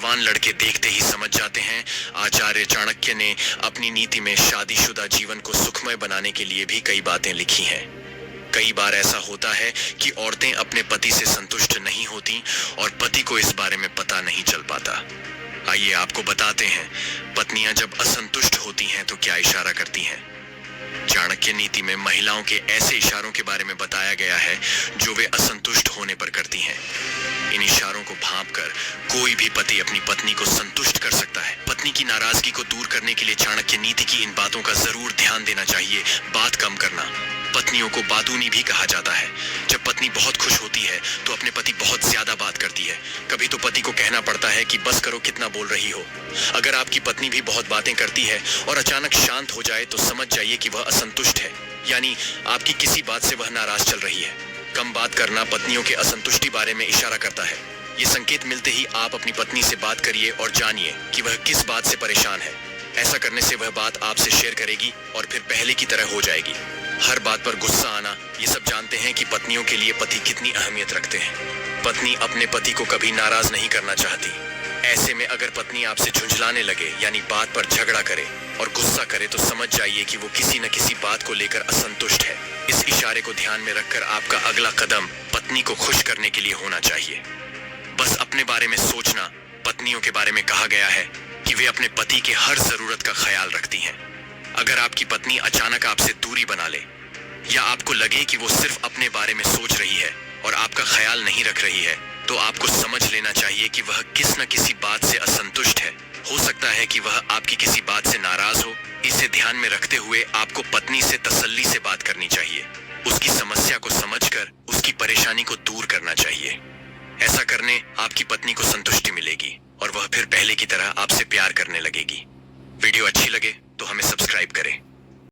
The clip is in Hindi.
जवान लड़के देखते ही समझ जाते हैं। आचार्य चाणक्य ने अपनी नीति में शादीशुदा जीवन को सुखमय बनाने के लिए भी कई बातें लिखी हैं। कई बार ऐसा होता है कि औरतें अपने पति से संतुष्ट नहीं होती और पति को इस बारे में पता नहीं चल पाता। आइए आपको बताते हैं, पत्नियां जब असंतुष्ट होती हैं तो क्या इशारा करती हैं। चाणक्य नीति में महिलाओं के ऐसे इशारों के बारे में बताया गया है जो वे असंतुष्ट होने पर करती हैं। इन इशारों को भांपकर कोई भी पति अपनी पत्नी को संतुष्ट कर सकता है। पत्नी की नाराजगी को दूर करने के लिए चाणक्य नीति की इन बातों का जरूर ध्यान देना चाहिए। बात कम करना। पत्नियों को बातूनी भी कहा जाता है। जब पत्नी बहुत खुश होती है तो अपने पति बहुत ज्यादा बात करती है। कभी तो पति को कहना पड़ता है कि बस करो, कितना बोल रही हो। अगर आपकी पत्नी भी बहुत बातें करती है और अचानक शांत हो जाए तो समझ जाइए कि वह असंतुष्ट है, यानी आपकी किसी बात से वह नाराज चल रही है। कम बात करना पत्नियों के असंतुष्टि बारे में इशारा करता है। ये संकेत मिलते ही आप अपनी पत्नी से बात करिए और जानिए कि वह किस बात से परेशान है। ऐसा करने से वह बात आपसे शेयर करेगी और फिर पहले की तरह हो जाएगी। हर बात पर गुस्सा आना, ये सब जानते हैं कि पत्नियों के लिए पति कितनी अहमियत रखते हैं। पत्नी अपने पति को कभी नाराज नहीं करना चाहती। ऐसे में अगर पत्नी आपसे झुंझलाने लगे, यानी बात पर झगड़ा करे और गुस्सा करे, तो समझ जाइए कि वो किसी न किसी बात को लेकर असंतुष्ट है। इस इशारे को ध्यान में रखकर आपका अगला कदम पत्नी को खुश करने के लिए होना चाहिए। बस अपने बारे में सोचना। पत्नियों के बारे में कहा गया है कि वे अपने पति के हर जरूरत का ख्याल रखती हैं। अगर आपकी पत्नी अचानक आपसे दूरी बना ले या आपको लगे कि वो सिर्फ अपने बारे में सोच रही है और आपका ख्याल नहीं रख रही है, तो आपको समझ लेना चाहिए कि वह किस न किसी बात से असंतुष्ट है। हो सकता है कि वह आपकी किसी बात से नाराज हो। इसे ध्यान में रखते हुए आपको पत्नी से तसल्ली से बात करनी चाहिए। उसकी समस्या को समझकर उसकी परेशानी को दूर करना चाहिए। ऐसा करने आपकी पत्नी को संतुष्टि मिलेगी और वह फिर पहले की तरह आपसे प्यार करने लगेगी। वीडियो अच्छी लगे तो हमें सब्सक्राइब करें।